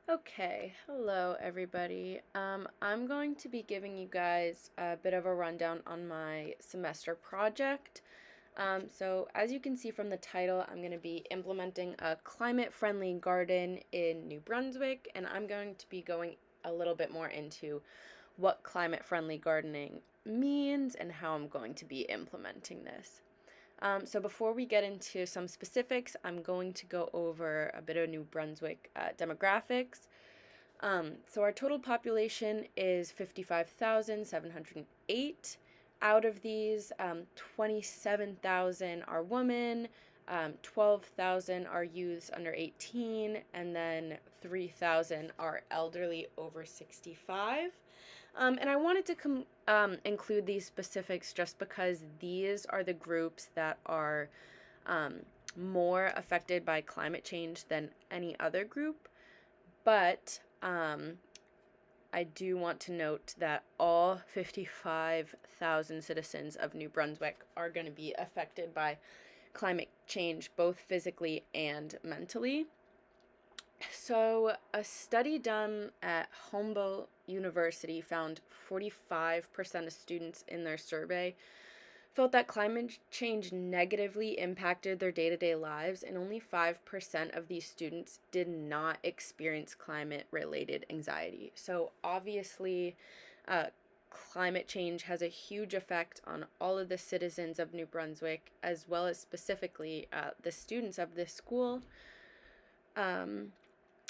Okay, hello everybody. I'm going to be giving you guys a bit of a rundown on my semester project. So as you can see from the title, I'm going to be implementing a climate-friendly garden in New Brunswick, and I'm going to be going a little bit more into what climate-friendly gardening means and how I'm going to be implementing this. So before we get into some specifics, I'm going to go over a bit of New Brunswick demographics. So our total population is 55,708. Out of these, 27,000 are women, 12,000 are youths under 18, and then 3,000 are elderly over 65. And I wanted to include these specifics just because these are the groups that are um, more affected by climate change than any other group. But I do want to note that all 55,000 citizens of New Brunswick are going to be affected by climate change, both physically and mentally. So, a study done at Humboldt University found 45% of students in their survey felt that climate change negatively impacted their day to day lives, and only 5% of these students did not experience climate related anxiety. So, obviously, climate change has a huge effect on all of the citizens of New Brunswick, as well as specifically the students of this school.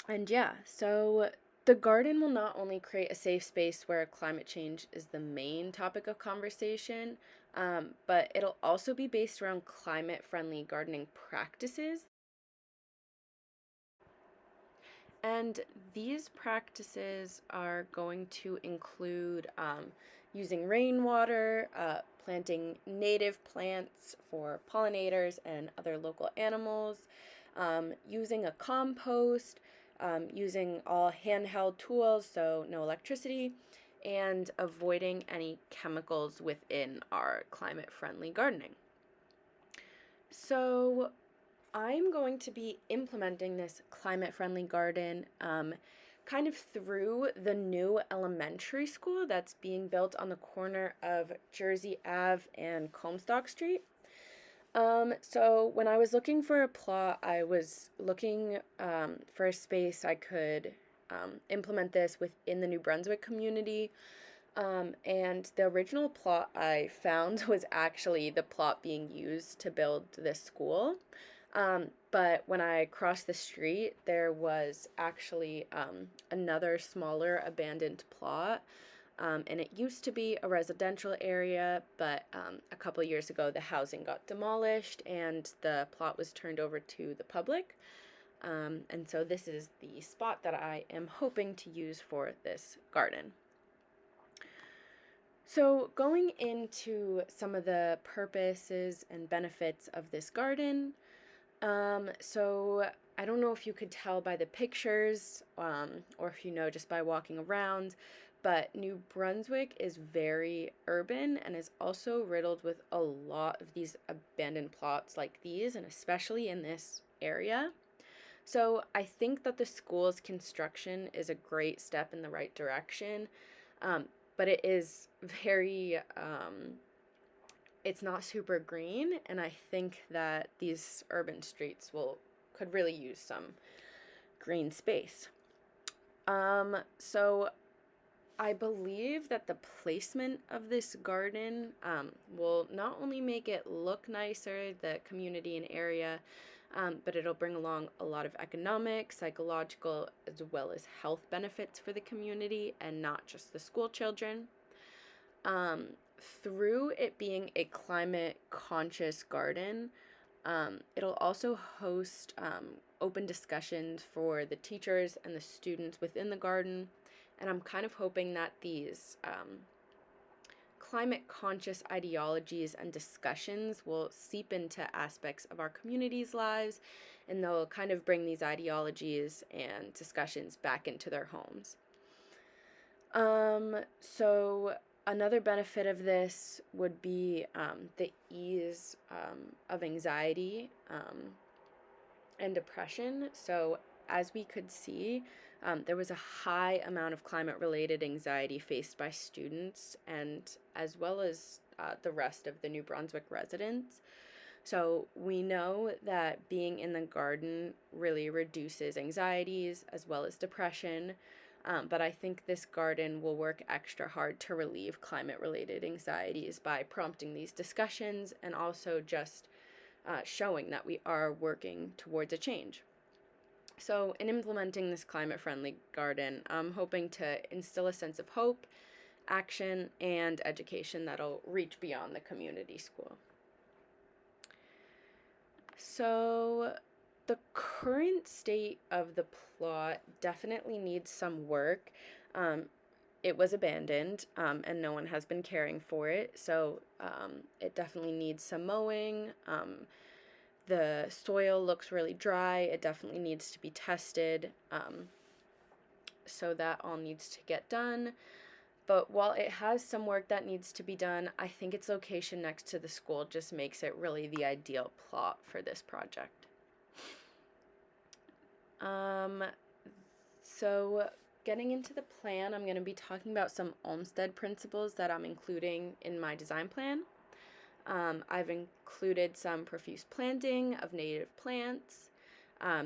And yeah, so the garden will not only create a safe space where climate change is the main topic of conversation, but it'll also be based around climate friendly gardening practices. And these practices are going to include using rainwater, planting native plants for pollinators and other local animals, using a compost, using all handheld tools, so no electricity, and avoiding any chemicals within our climate friendly gardening. So, I'm going to be implementing this climate friendly garden kind of through the new elementary school that's being built on the corner of Jersey Ave and Comstock Street. So when I was looking for a plot, I was looking for a space I could implement this within the New Brunswick community. And the original plot I found was actually the plot being used to build this school. But when I crossed the street, there was actually another smaller abandoned plot. And it used to be a residential area, but a couple of years ago, the housing got demolished and the plot was turned over to the public. And so this is the spot that I am hoping to use for this garden. So, going into some of the purposes and benefits of this garden, so I don't know if you could tell by the pictures, or if you know just by walking around, but New Brunswick is very urban and is also riddled with a lot of these abandoned plots like these, and especially in this area. So I think that the school's construction is a great step in the right direction, um, but it is very it's not super green, and I think that these urban streets will could really use some green space. So I believe that the placement of this garden will not only make it look nicer, the community and area, but it'll bring along a lot of economic, psychological, as well as health benefits for the community and not just the school children. Um, Through it being a climate conscious garden, it'll also host open discussions for the teachers and the students within the garden. And I'm kind of hoping that these climate conscious ideologies and discussions will seep into aspects of our community's lives, and they'll kind of bring these ideologies and discussions back into their homes. So another benefit of this would be the ease of anxiety and depression. So as we could see, there was a high amount of climate-related anxiety faced by students and as well as the rest of the New Brunswick residents. So we know that being in the garden really reduces anxieties as well as depression. But I think this garden will work extra hard to relieve climate-related anxieties by prompting these discussions and also just showing that we are working towards a change. So in implementing this climate-friendly garden, I'm hoping to instill a sense of hope, action, and education that'll reach beyond the community school. So the current state of the plot definitely needs some work. It was abandoned, and no one has been caring for it, so it definitely needs some mowing. The soil looks really dry. It definitely needs to be tested, so that all needs to get done. But while it has some work that needs to be done, I think its location next to the school just makes it really the ideal plot for this project. So getting into the plan, I'm going to be talking about some Olmsted principles that I'm including in my design plan. I've included some profuse planting of native plants.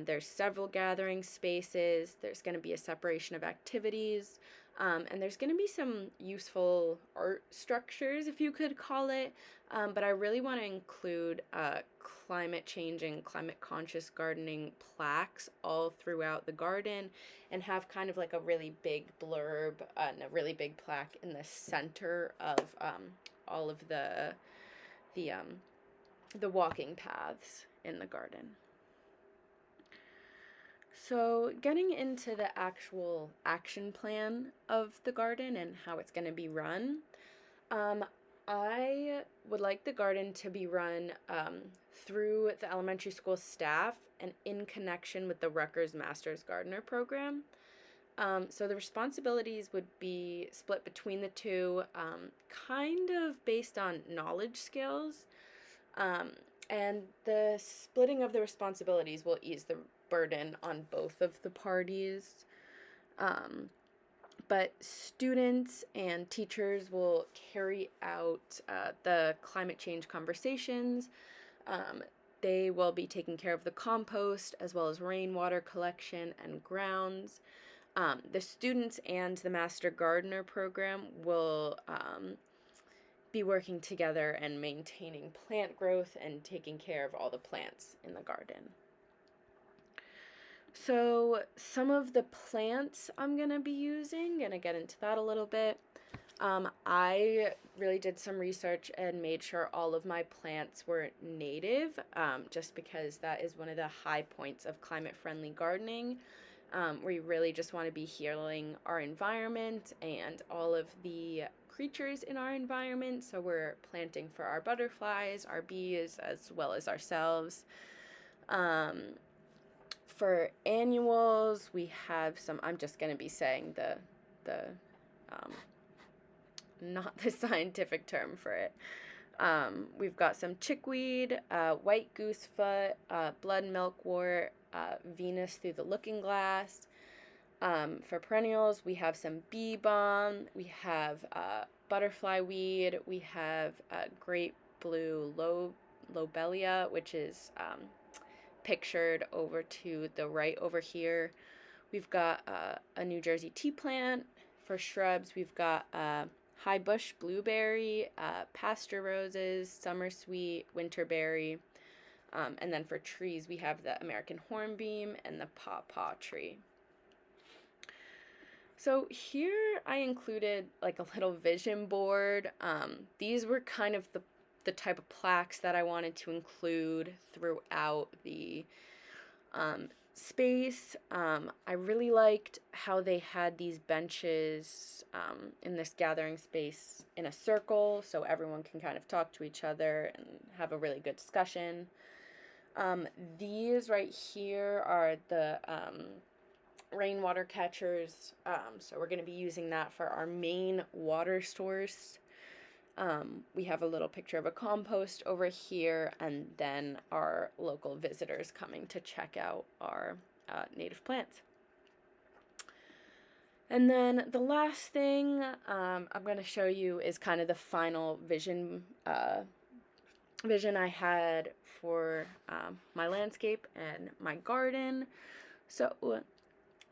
There's several gathering spaces. There's going to be a separation of activities. And there's going to be some useful art structures, if you could call it. But I really want to include climate change and climate conscious gardening plaques all throughout the garden and have kind of like a really big blurb and a really big plaque in the center of all of the walking paths in the garden. So getting into the actual action plan of the garden and how it's going to be run, I would like the garden to be run through the elementary school staff and in connection with the Rutgers Master's Gardener program. So the responsibilities would be split between the two, kind of based on knowledge skills. And the splitting of the responsibilities will ease the burden on both of the parties. But students and teachers will carry out the climate change conversations. They will be taking care of the compost as well as rainwater collection and grounds. The students and the Master Gardener program will be working together and maintaining plant growth and taking care of all the plants in the garden. So some of the plants I'm going to be using, going to get into that a little bit. I really did some research and made sure all of my plants were native, just because that is one of the high points of climate-friendly gardening. We really just want to be healing our environment and all of the creatures in our environment. So we're planting for our butterflies, our bees, as well as ourselves. For annuals, we have some, I'm just going to be saying the not the scientific term for it. We've got some chickweed, white goosefoot, blood milkwort, Venus through the looking glass. For perennials, we have some bee balm, we have butterfly weed, we have great blue lobelia, which is pictured over to the right over here. We've got a New Jersey tea plant. For shrubs, we've got high bush blueberry, pasture roses, summer sweet, winterberry. And then for trees, we have the American hornbeam and the pawpaw tree. So here I included like a little vision board. These were kind of the type of plaques that I wanted to include throughout the space. I really liked how they had these benches in this gathering space in a circle so everyone can kind of talk to each other and have a really good discussion. These right here are the rainwater catchers, so we're going to be using that for our main water source. We have a little picture of a compost over here, and then our local visitors coming to check out our native plants. And then the last thing I'm going to show you is kind of the final vision I had for my landscape and my garden. So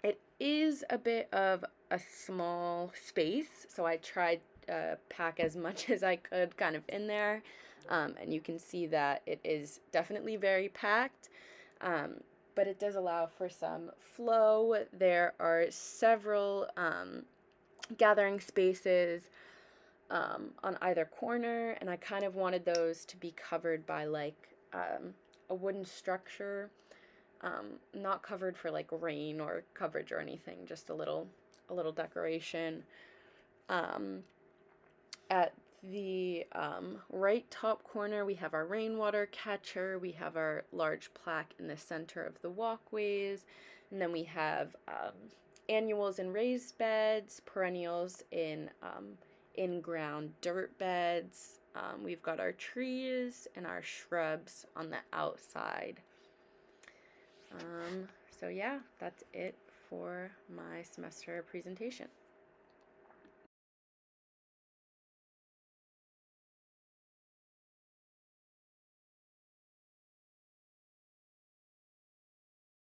it is a bit of a small space, so I tried to pack as much as I could kind of in there, and you can see that it is definitely very packed. But it does allow for some flow. There are several gathering spaces on either corner, and I kind of wanted those to be covered by like a wooden structure, not covered for like rain or coverage or anything, just a little decoration. At the right top corner, we have our rainwater catcher. We have our large plaque in the center of the walkways. And then we have annuals in raised beds, perennials in in-ground dirt beds. We've got our trees and our shrubs on the outside. So yeah, that's it for my semester presentation.